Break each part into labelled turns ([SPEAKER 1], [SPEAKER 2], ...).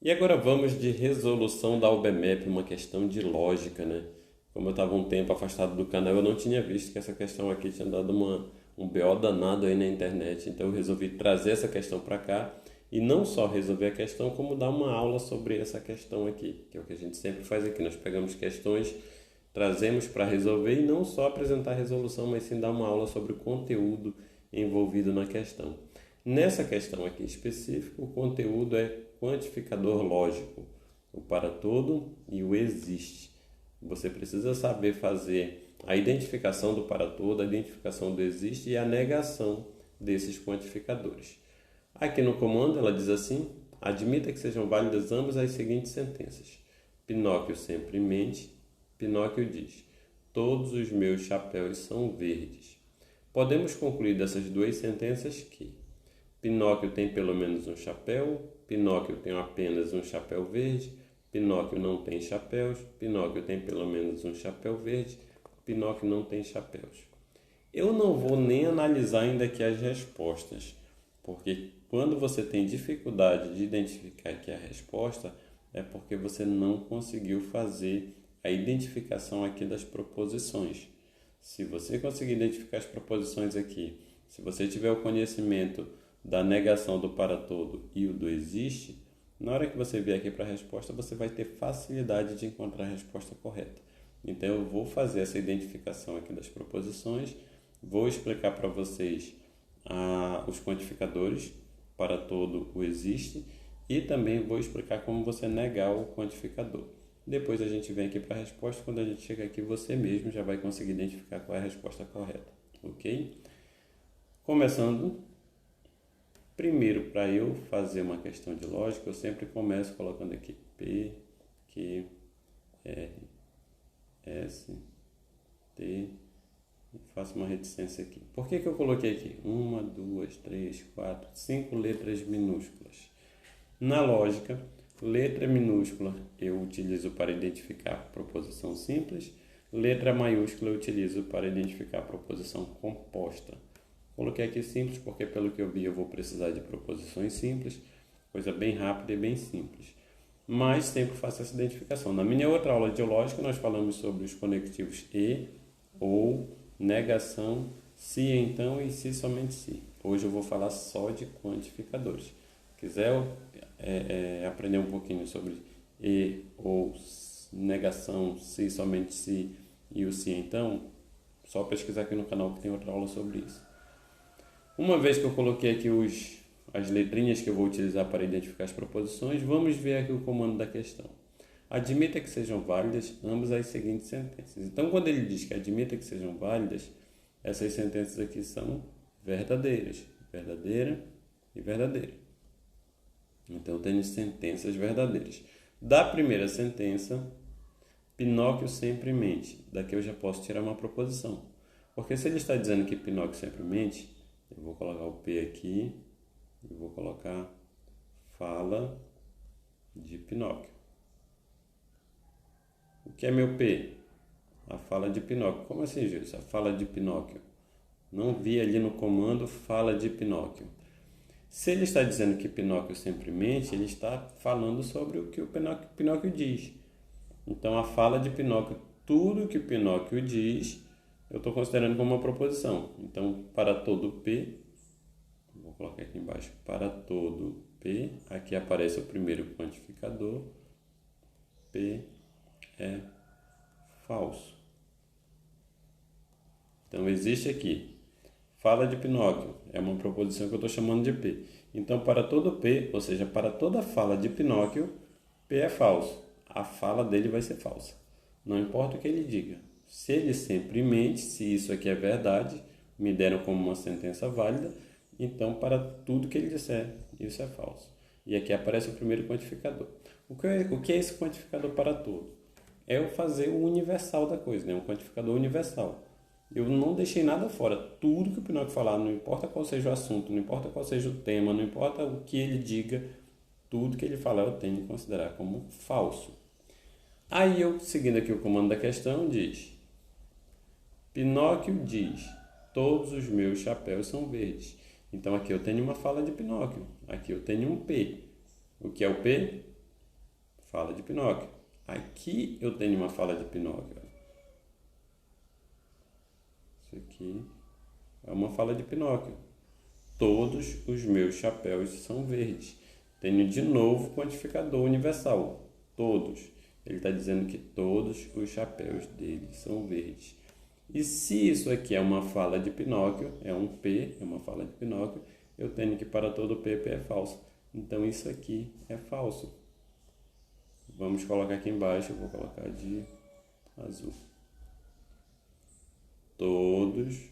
[SPEAKER 1] E agora vamos de resolução da UBMAP, uma questão de lógica, né? Como eu estava um tempo afastado do canal, eu não tinha visto que essa questão aqui tinha dado um BO danado aí na internet. Então eu resolvi trazer essa questão para cá e não só resolver a questão, como dar uma aula sobre essa questão aqui, que é o que a gente sempre faz aqui. Nós pegamos questões, trazemos para resolver e não só apresentar a resolução, mas sim dar uma aula sobre o conteúdo envolvido na questão. Nessa questão aqui específica, o conteúdo é quantificador lógico, o para todo e o existe. Você precisa saber fazer a identificação do para todo, a identificação do existe e a negação desses quantificadores. Aqui no comando ela diz assim: admita que sejam válidas ambas as seguintes sentenças. Pinóquio sempre mente. Pinóquio diz: todos os meus chapéus são verdes. Podemos concluir dessas duas sentenças que Pinóquio tem pelo menos um chapéu, Pinóquio tem apenas um chapéu verde, Pinóquio não tem chapéus, Pinóquio tem pelo menos um chapéu verde, Pinóquio não tem chapéus. Eu não vou nem analisar ainda aqui as respostas, porque quando você tem dificuldade de identificar aqui a resposta, é porque você não conseguiu fazer a identificação aqui das proposições. Se você conseguir identificar as proposições aqui, se você tiver o conhecimento da negação do para todo e o do existe, na hora que você vier aqui para a resposta, você vai ter facilidade de encontrar a resposta correta. Então eu vou fazer essa identificação aqui das proposições, vou explicar para vocês os quantificadores para todo o existe e também vou explicar como você negar o quantificador. Depois a gente vem aqui para a resposta, quando a gente chegar aqui você mesmo já vai conseguir identificar qual é a resposta correta, ok? Começando, primeiro para eu fazer uma questão de lógica, eu sempre começo colocando aqui P, Q, R, S, T, e faço uma reticência aqui. Por que eu coloquei aqui? 1, 2, 3, 4, 5 letras minúsculas. Na lógica, letra minúscula eu utilizo para identificar proposição simples, letra maiúscula eu utilizo para identificar proposição composta. Coloquei aqui simples porque, pelo que eu vi, eu vou precisar de proposições simples, coisa bem rápida e bem simples. Mas sempre faço essa identificação. Na minha outra aula de lógica, nós falamos sobre os conectivos e, ou, negação, se então e se somente se. Hoje eu vou falar só de quantificadores. Quiser aprender um pouquinho sobre e, ou, negação, se somente se e o se então, só pesquisar aqui no canal que tem outra aula sobre isso. Uma vez que eu coloquei aqui as letrinhas que eu vou utilizar para identificar as proposições, vamos ver aqui o comando da questão. Admita que sejam válidas ambas as seguintes sentenças. Então, quando ele diz que admita que sejam válidas, essas sentenças aqui são verdadeiras. Verdadeira e verdadeira. Então, eu tenho sentenças verdadeiras. Da primeira sentença, Pinóquio sempre mente. Daqui eu já posso tirar uma proposição. Porque se ele está dizendo que Pinóquio sempre mente, eu vou colocar o P aqui e vou colocar fala de Pinóquio. O que é meu P? A fala de Pinóquio. Como assim, Gilson? A fala de Pinóquio. Não vi ali no comando fala de Pinóquio. Se ele está dizendo que Pinóquio sempre mente, ele está falando sobre o que o Pinóquio diz. Então, a fala de Pinóquio, tudo que o Pinóquio diz, eu estou considerando como uma proposição. Então, para todo P, vou colocar aqui embaixo, para todo P, aqui aparece o primeiro quantificador, P é falso. Então, existe aqui, fala de Pinóquio, é uma proposição que eu estou chamando de P. Então, para todo P, ou seja, para toda fala de Pinóquio, P é falso. A fala dele vai ser falsa. Não importa o que ele diga. Se ele sempre mente, se isso aqui é verdade, me deram como uma sentença válida, então para tudo que ele disser, isso é falso. E aqui aparece o primeiro quantificador. O que é esse quantificador para todo? É eu fazer o universal da coisa, né? Um quantificador universal. Eu não deixei nada fora. Tudo que o Pinóquio falar, não importa qual seja o assunto, não importa qual seja o tema, não importa o que ele diga, tudo que ele falar eu tenho que considerar como falso. Aí eu, seguindo aqui o comando da questão, diz: Pinóquio diz, todos os meus chapéus são verdes. Então aqui eu tenho uma fala de Pinóquio. Aqui eu tenho um P. O que é o P? Fala de Pinóquio. Aqui eu tenho uma fala de Pinóquio. Isso aqui é uma fala de Pinóquio. Todos os meus chapéus são verdes. Tenho de novo quantificador universal. Todos. Ele está dizendo que todos os chapéus dele são verdes. E se isso aqui é uma fala de Pinóquio, é um P, é uma fala de Pinóquio, eu tenho que para todo P é falso. Então isso aqui é falso. Vamos colocar aqui embaixo, eu vou colocar de azul. Todos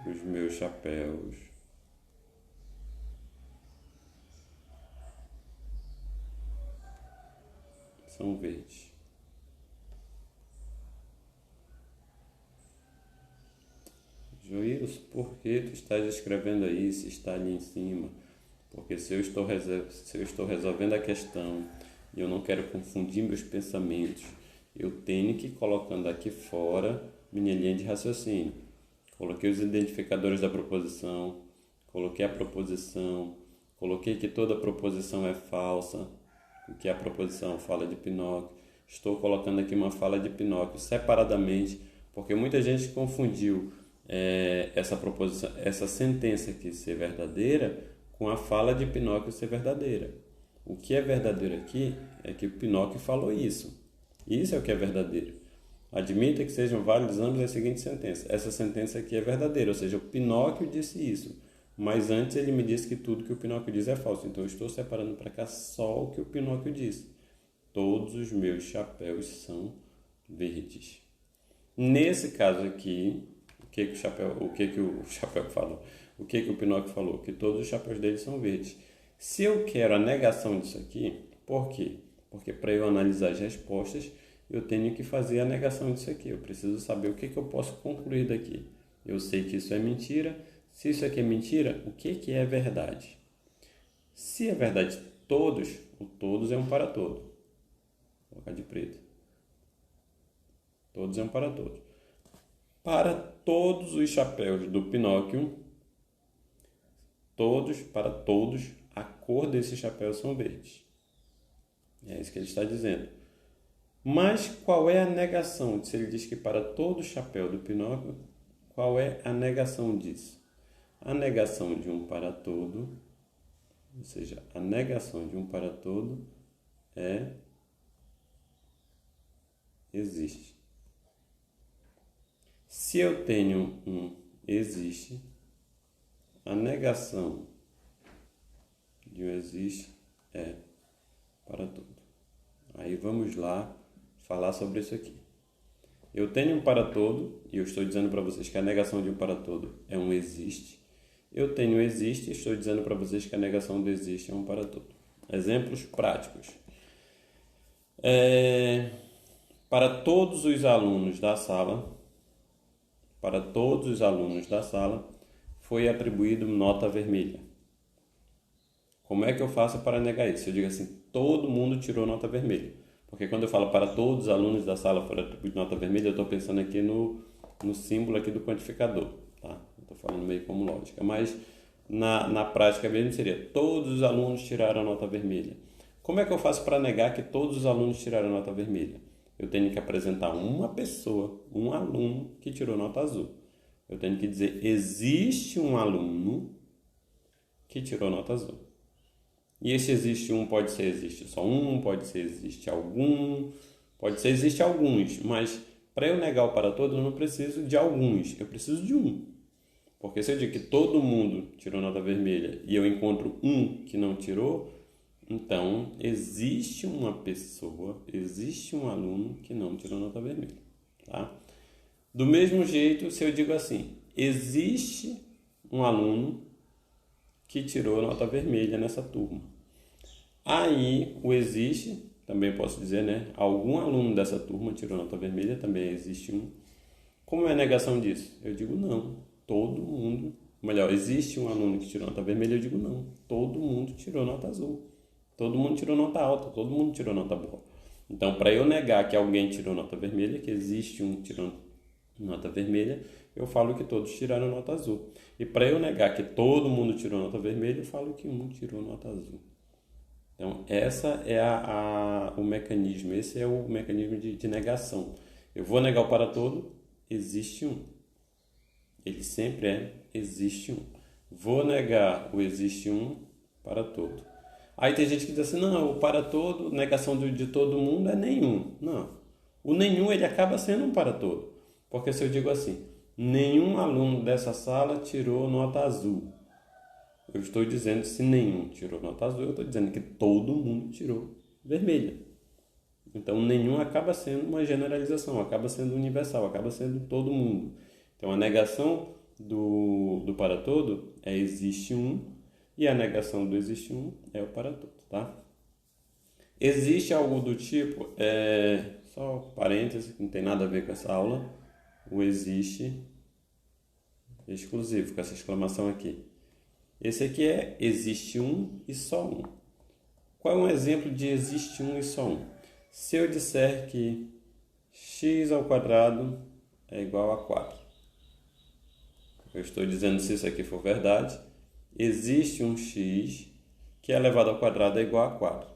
[SPEAKER 1] os meus chapéus são verdes. Joilson, por que tu estás escrevendo aí se está ali em cima? Porque se eu estou resolvendo a questão e eu não quero confundir meus pensamentos, eu tenho que ir colocando aqui fora minha linha de raciocínio. Coloquei os identificadores da proposição, coloquei a proposição, coloquei que toda proposição é falsa, que a proposição fala de Pinóquio. Estou colocando aqui uma fala de Pinóquio separadamente, porque muita gente confundiu essa sentença aqui ser verdadeira com a fala de Pinóquio ser verdadeira. O que é verdadeiro aqui é que o Pinóquio falou isso. Isso é o que é verdadeiro. Admita que sejam válidos ambos a seguinte sentença. Essa sentença aqui é verdadeira, ou seja, o Pinóquio disse isso. Mas antes ele me disse que tudo que o Pinóquio diz é falso. Então eu estou separando para cá só o que o Pinóquio disse. Todos os meus chapéus são verdes. Nesse caso aqui, o que o chapéu falou? O que o Pinóquio falou? Que todos os chapéus dele são verdes. Se eu quero a negação disso aqui, por quê? Porque para eu analisar as respostas, eu tenho que fazer a negação disso aqui. Eu preciso saber o que eu posso concluir daqui. Eu sei que isso é mentira. Se isso aqui é mentira, o que é verdade? Se é verdade todos, o todos é um para todo. Vou colocar de preto. Todos é um para todos. Para todos os chapéus do Pinóquio, para todos, a cor desses chapéus são verdes. É isso que ele está dizendo. Mas qual é a negação? Se ele diz que para todo chapéu do Pinóquio, qual é a negação disso? A negação de um para todo, ou seja, a negação de um para todo existe. Se eu tenho um existe, a negação de um existe é para todo. Aí vamos lá falar sobre isso aqui. Eu tenho um para todo, e eu estou dizendo para vocês que a negação de um para todo é um existe. Eu tenho um existe e estou dizendo para vocês que a negação do existe é um para todo. Exemplos práticos. Para todos os alunos da sala, foi atribuído nota vermelha. Como é que eu faço para negar isso? Eu digo assim, todo mundo tirou nota vermelha. Porque quando eu falo para todos os alunos da sala foram atribuídos nota vermelha, eu estou pensando aqui no símbolo aqui do quantificador. Tá? Estou falando meio como lógica. Mas na prática mesmo seria, todos os alunos tiraram nota vermelha. Como é que eu faço para negar que todos os alunos tiraram nota vermelha? Eu tenho que apresentar uma pessoa, um aluno que tirou nota azul. Eu tenho que dizer, existe um aluno que tirou nota azul. E esse existe um pode ser existe só um, pode ser existe algum, pode ser existe alguns. Mas para eu negar o para todos, eu não preciso de alguns, eu preciso de um. Porque se eu digo que todo mundo tirou nota vermelha e eu encontro um que não tirou, então existe uma pessoa, existe um aluno que não tirou nota vermelha. Tá? Do mesmo jeito, se eu digo assim, existe um aluno que tirou nota vermelha nessa turma. Aí, o existe, também posso dizer, né? Algum aluno dessa turma tirou nota vermelha, também existe um. Como é a negação disso? Eu digo não, todo mundo... Melhor, existe um aluno que tirou nota vermelha, eu digo não, todo mundo tirou nota azul. Todo mundo tirou nota alta, todo mundo tirou nota boa. Então, para eu negar que alguém tirou nota vermelha, que existe um que tirou nota vermelha, eu falo que todos tiraram nota azul. E para eu negar que todo mundo tirou nota vermelha, eu falo que um tirou nota azul. Então, esse é o mecanismo de negação. Eu vou negar o para todo, existe um. Ele sempre existe um. Vou negar o existe um para todo. Aí tem gente que diz assim, não, o para todo, negação de todo mundo é nenhum. Não. O nenhum, ele acaba sendo um para todo. Porque se eu digo assim, nenhum aluno dessa sala tirou nota azul. Eu estou dizendo se nenhum tirou nota azul, eu estou dizendo que todo mundo tirou vermelha. Então, nenhum acaba sendo uma generalização, acaba sendo universal, acaba sendo todo mundo. Então, a negação do para todo é existe um, e a negação do existe um é o para todo, tá? Existe algo do tipo, só parênteses, não tem nada a ver com essa aula, o existe exclusivo, com essa exclamação aqui. Esse aqui existe um e só um. Qual é um exemplo de existe um e só um? Se eu disser que x ao quadrado é igual a 4. Eu estou dizendo, se isso aqui for verdade, existe um x que é elevado ao quadrado é igual a 4.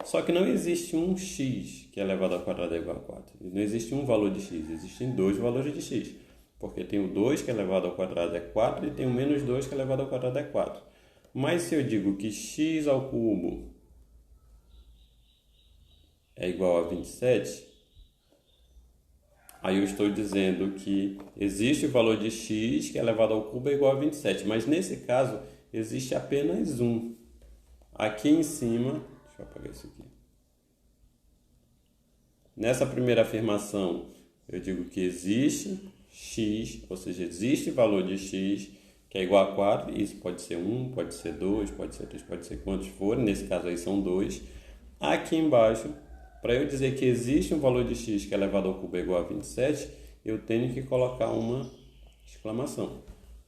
[SPEAKER 1] Só que não existe um x que é elevado ao quadrado é igual a 4. Não existe um valor de x, existem dois valores de x. Porque tem o 2 que é elevado ao quadrado é 4 e tem o menos 2 que é elevado ao quadrado é 4. Mas se eu digo que x ao cubo é igual a 27, aí eu estou dizendo que existe o valor de x que é elevado ao cubo é igual a 27. Mas nesse caso, existe apenas um. Aqui em cima, deixa eu apagar isso aqui. Nessa primeira afirmação, eu digo que existe x, ou seja, existe valor de x que é igual a 4, e isso pode ser 1, pode ser 2, pode ser 3, pode ser quantos forem, nesse caso aí são 2. Aqui embaixo, para eu dizer que existe um valor de x que é elevado ao cubo é igual a 27, eu tenho que colocar uma exclamação,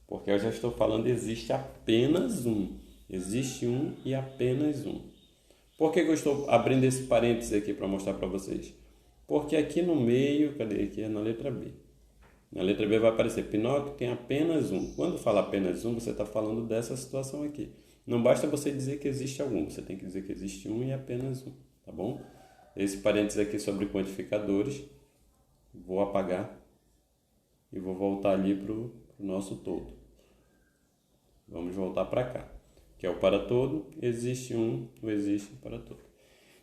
[SPEAKER 1] porque eu já estou falando existe apenas um, existe um e apenas um. Por que eu estou abrindo esse parênteses aqui para mostrar para vocês? Porque aqui no meio, cadê aqui? É na letra B. Na letra B vai aparecer, Pinóquio tem apenas um. Quando fala apenas um, você está falando dessa situação aqui. Não basta você dizer que existe algum, você tem que dizer que existe um e apenas um, tá bom? Esse parênteses aqui sobre quantificadores, vou apagar e vou voltar ali para o nosso todo. Vamos voltar para cá, que é o para todo, existe um, o existe para todo.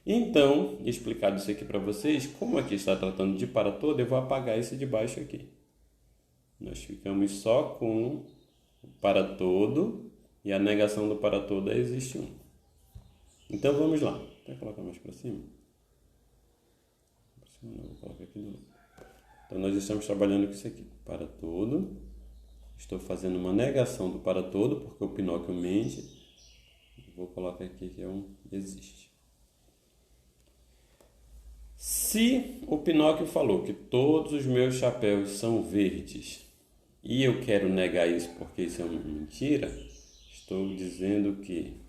[SPEAKER 1] Então, explicado isso aqui para vocês, como aqui está tratando de para todo, eu vou apagar esse de baixo aqui. Nós ficamos só com o para todo e a negação do para todo é existe um. Então, vamos lá. Quer colocar mais para cima? Não, vou colocar aqui de novo. Então, nós estamos trabalhando com isso aqui. Para todo. Estou fazendo uma negação do para todo, porque o Pinóquio mente. Vou colocar aqui que é um existe. Se o Pinóquio falou que todos os meus chapéus são verdes e eu quero negar isso porque isso é uma mentira, estou dizendo que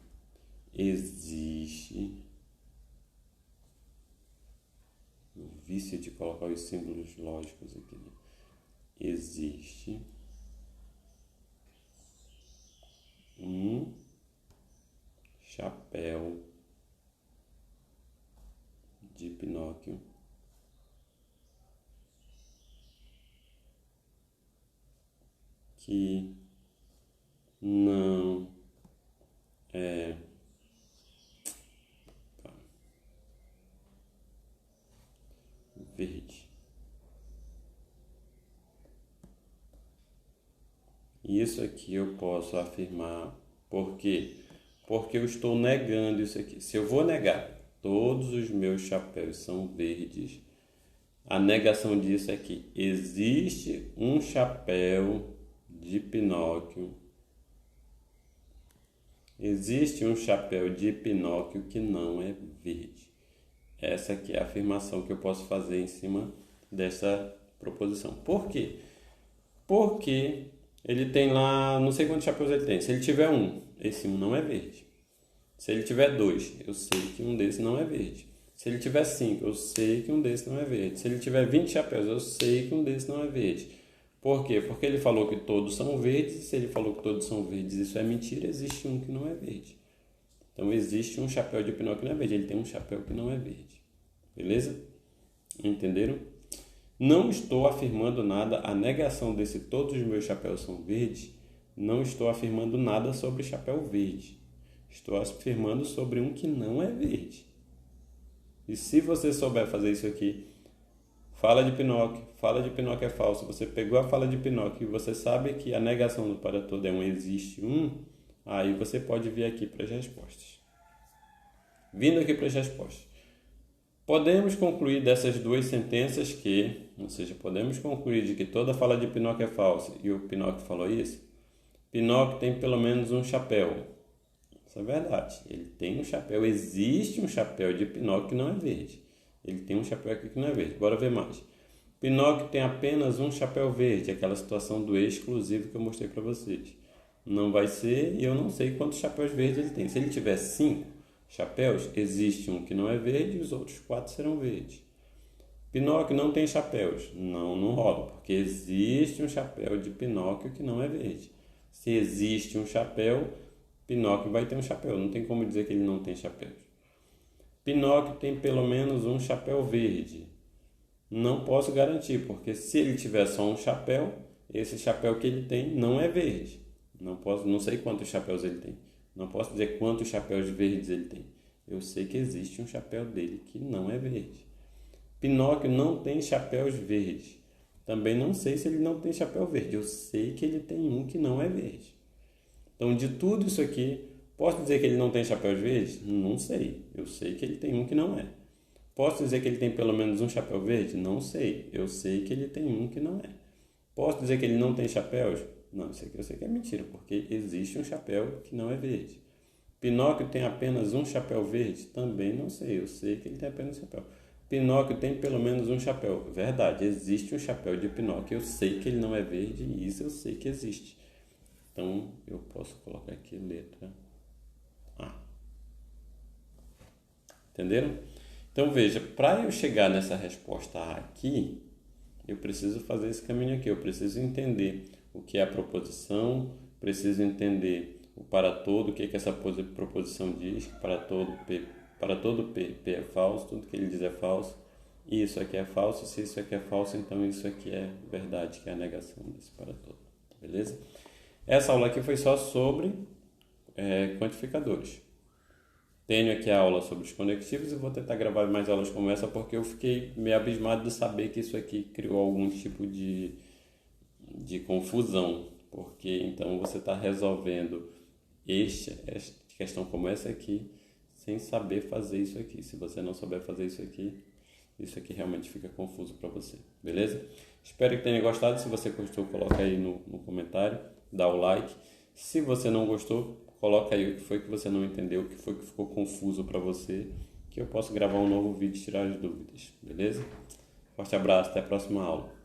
[SPEAKER 1] existe o vício de colocar os símbolos lógicos aqui. Existe um chapéu de Pinóquio que não é verde. Isso aqui eu posso afirmar por quê? Porque eu estou negando isso aqui. Se eu vou negar todos os meus chapéus são verdes, a negação disso é que existe um chapéu de Pinóquio. Existe um chapéu de Pinóquio que não é verde. Essa aqui é a afirmação que eu posso fazer em cima dessa proposição. Por quê? Porque ele tem lá, não sei quantos chapéus ele tem. Se ele tiver um, esse um não é verde. Se ele tiver 2, eu sei que um desses não é verde. Se ele tiver 5, eu sei que um desses não é verde. Se ele tiver 20 chapéus, eu sei que um desses não é verde. Por quê? Porque ele falou que todos são verdes. E se ele falou que todos são verdes, isso é mentira, existe um que não é verde. Então existe um chapéu de Pinóquio que não é verde, ele tem um chapéu que não é verde. Beleza? Entenderam? Não estou afirmando nada, a negação desse todos os meus chapéus são verdes, não estou afirmando nada sobre chapéu verde. Estou afirmando sobre um que não é verde. E se você souber fazer isso aqui, fala de Pinóquio é falso, você pegou a fala de Pinóquio e você sabe que a negação do para todo é um existe um, aí você pode vir aqui para as respostas. Vindo aqui para as respostas. Podemos concluir dessas duas sentenças que, ou seja, podemos concluir de que toda fala de Pinóquio é falsa e o Pinóquio falou isso. Pinóquio tem pelo menos um chapéu. Isso é verdade. Ele tem um chapéu. Existe um chapéu de Pinóquio que não é verde. Ele tem um chapéu aqui que não é verde. Bora ver mais. Pinóquio tem apenas um chapéu verde. Aquela situação do exclusivo que eu mostrei para vocês. Não vai ser, e eu não sei quantos chapéus verdes ele tem. Se ele tiver 5 chapéus, existe um que não é verde e os outros 4 serão verdes. Pinóquio não tem chapéus. Não rola, porque existe um chapéu de Pinóquio que não é verde. Se existe um chapéu, Pinóquio vai ter um chapéu. Não tem como dizer que ele não tem chapéus. Pinóquio tem pelo menos um chapéu verde. Não posso garantir, porque se ele tiver só um chapéu, esse chapéu que ele tem não é verde. Não sei quantos chapéus ele tem. Não posso dizer quantos chapéus verdes ele tem. Eu sei que existe um chapéu dele que não é verde. Pinóquio não tem chapéus verdes. Também não sei se ele não tem chapéu verde. Eu sei que ele tem um que não é verde. Então, de tudo isso aqui, posso dizer que ele não tem chapéus verdes? Não sei. Eu sei que ele tem um que não é. Posso dizer que ele tem pelo menos um chapéu verde? Não sei. Eu sei que ele tem um que não é. Posso dizer que ele não tem chapéus? Não, isso aqui eu sei que é mentira, porque existe um chapéu que não é verde. Pinóquio tem apenas um chapéu verde? Também não sei. Eu sei que ele tem apenas um chapéu. Pinóquio tem pelo menos um chapéu. Verdade, existe um chapéu de Pinóquio. Eu sei que ele não é verde e isso eu sei que existe. Então, eu posso colocar aqui letra A. Entenderam? Então, veja, para eu chegar nessa resposta A aqui, eu preciso fazer esse caminho aqui. Eu preciso entender o que é a proposição, preciso entender o para todo, o que essa proposição diz, que para todo P é falso, tudo que ele diz é falso, e isso aqui é falso, se isso aqui é falso, então isso aqui é verdade, que é a negação desse para todo, beleza? Essa aula aqui foi só sobre quantificadores. Tenho aqui a aula sobre os conectivos e vou tentar gravar mais aulas como essa, porque eu fiquei meio abismado de saber que isso aqui criou algum tipo de confusão, porque então você está resolvendo esta questão como essa aqui sem saber fazer isso aqui. Se você não souber fazer isso aqui realmente fica confuso para você, beleza? Espero que tenha gostado. Se você gostou, coloca aí no comentário, dá o like. Se você não gostou, coloca aí o que foi que você não entendeu, o que foi que ficou confuso para você, que eu posso gravar um novo vídeo e tirar as dúvidas, beleza? Forte abraço, até a próxima aula.